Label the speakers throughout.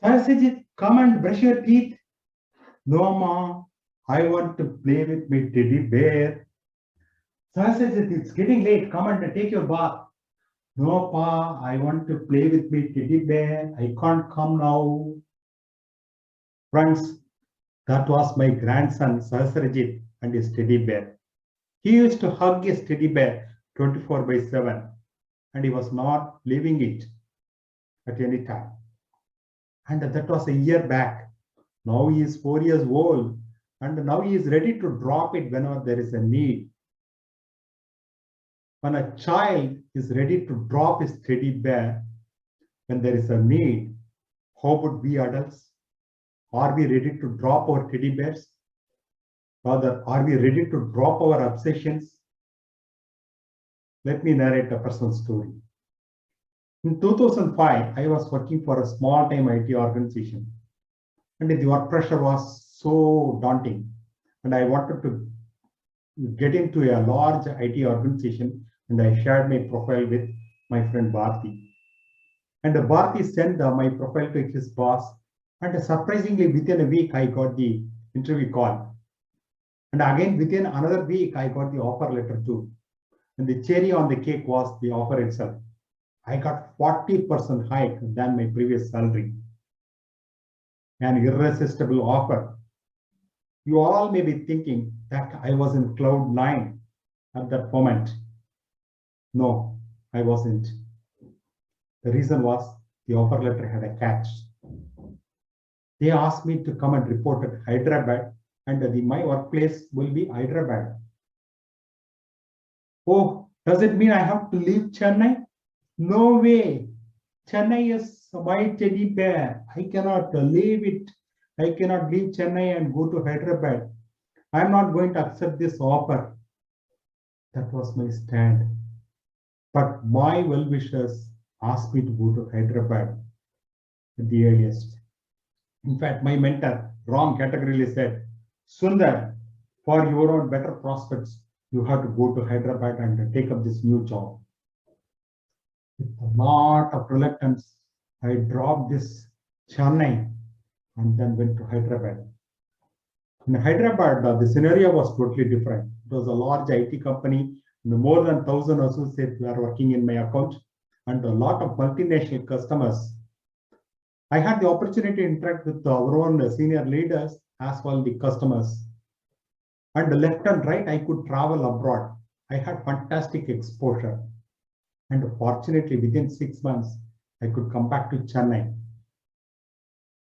Speaker 1: Sarasajit, come and brush your teeth. No, ma, I want to play with my teddy bear. Sarasajit, it's getting late. Come and take your bath. No, pa, I want to play with my teddy bear. I can't come now. Friends, that was my grandson Sarasajit and his teddy bear. He used to hug his teddy bear 24 by 7 and he was not leaving it at any time. And that was a year back. Now he is 4 years old and now he is ready to drop it whenever there is a need. When a child is ready to drop his teddy bear when there is a need, how would we adults? Are we ready to drop our teddy bears? Rather, are we ready to drop our obsessions? Let me narrate a personal story. In 2005, I was working for a small-time IT organization, and the work pressure was so daunting, and I wanted to get into a large IT organization, and I shared my profile with my friend Bharti. And Bharti sent my profile to his boss, and surprisingly, within a week, I got the interview call. And again, within another week, I got the offer letter too. And the cherry on the cake was the offer itself. I got 40% hike than my previous salary. An irresistible offer. You all may be thinking that I was in cloud nine at that moment. No, I wasn't. The reason was the offer letter had a catch. They asked me to come and report at Hyderabad, and my workplace will be Hyderabad. Oh, does it mean I have to leave Chennai? No way. Chennai is my teddy bear. I cannot leave it. I cannot leave Chennai and go to Hyderabad. I'm not going to accept this offer. That was my stand. But my well-wishers asked me to go to Hyderabad at the earliest. In fact, my mentor, wrong categorically said, Sundar, for your own better prospects, you have to go to Hyderabad and take up this new job. With a lot of reluctance, I dropped this Chennai and then went to Hyderabad. In Hyderabad, the scenario was totally different. It was a large IT company, and more than 1,000 associates were working in my account, and a lot of multinational customers. I had the opportunity to interact with our own senior leaders as well the customers. And left and right, I could travel abroad. I had fantastic exposure. And fortunately, within 6 months, I could come back to Chennai.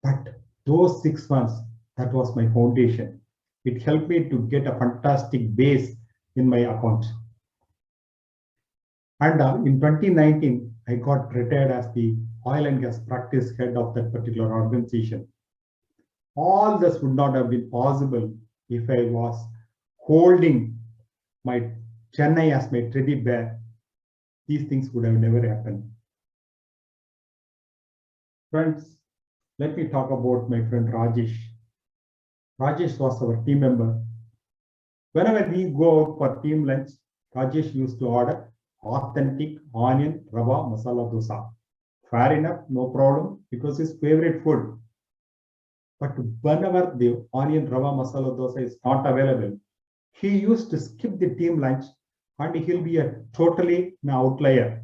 Speaker 1: But those 6 months, that was my foundation. It helped me to get a fantastic base in my account. And in 2019, I got retired as the oil and gas practice head of that particular organization. All this would not have been possible if I was holding my Chennai as my teddy bear. These things would have never happened. Friends, let me talk about my friend Rajesh. Rajesh was our team member. Whenever we go out for team lunch, Rajesh used to order authentic onion rava masala dosa. Fair enough, no problem. It was his favorite food. But whenever the onion rava masala dosa is not available, he used to skip the team lunch and he'll be a totally an outlier.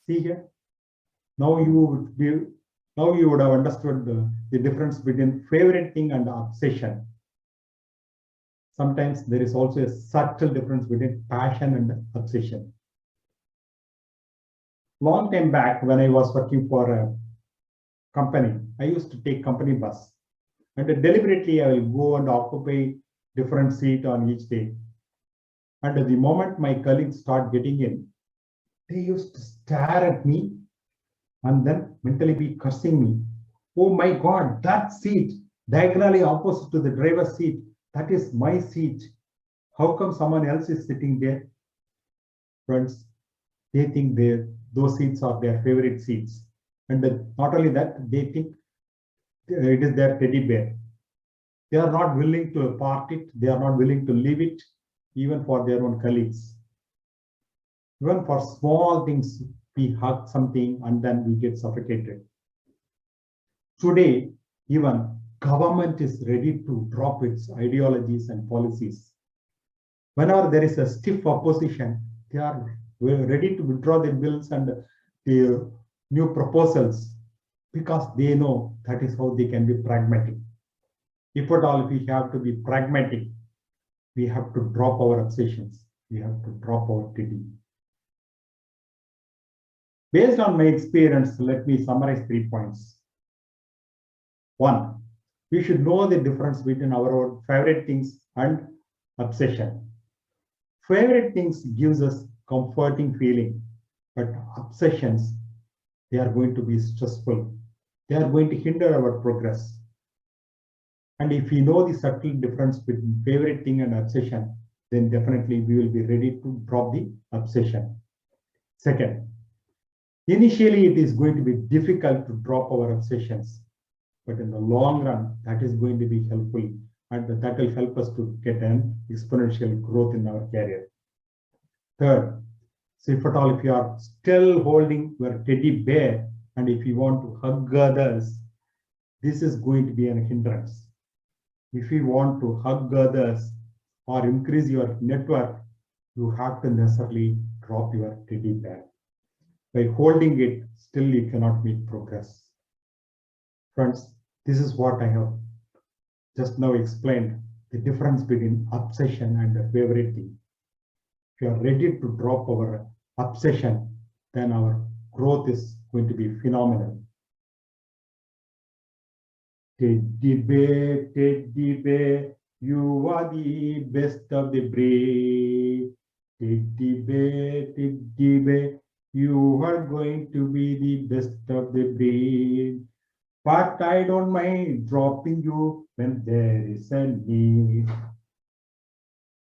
Speaker 1: See here? Now you would have understood the difference between favorite thing and obsession. Sometimes there is also a subtle difference between passion and obsession. Long time back, when I was working for a company, I used to take company bus. And deliberately, I will go and occupy different seat on each day. And the moment my colleagues start getting in, they used to stare at me and then mentally be cursing me. Oh my God, that seat, diagonally opposite to the driver's seat, that is my seat. How come someone else is sitting there? Friends, they think those seats are their favorite seats. And not only that, they think it is their teddy bear. They are not willing to part it. They are not willing to leave it, even for their own colleagues. Even for small things, we hug something and then we get suffocated. Today, even government is ready to drop its ideologies and policies. Whenever there is a stiff opposition, they are ready to withdraw their bills and the new proposals because they know that is how they can be pragmatic. If at all, if we have to be pragmatic, we have to drop our obsessions. We have to drop our TD. Based on my experience, let me summarize 3 points. One, we should know the difference between our favorite things and obsession. Favorite things gives us comforting feeling, but obsessions, they are going to be stressful. They are going to hinder our progress. And if we know the subtle difference between favorite thing and obsession, then definitely we will be ready to drop the obsession. Second, initially it is going to be difficult to drop our obsessions, but in the long run, that is going to be helpful and that will help us to get an exponential growth in our career. Third, so if at all, if you are still holding your teddy bear and if you want to hug others, this is going to be an hindrance. If you want to hug others or increase your network, you have to necessarily drop your teddy bear. By holding it, still you cannot make progress. Friends, this is what I have just now explained, the difference between obsession and a favorite thing. If you are ready to drop our obsession, then our growth is going to be phenomenal. Teddy bear, you are the best of the breed. Teddy bear, you are going to be the best of the breed. But I don't mind dropping you when there is a need.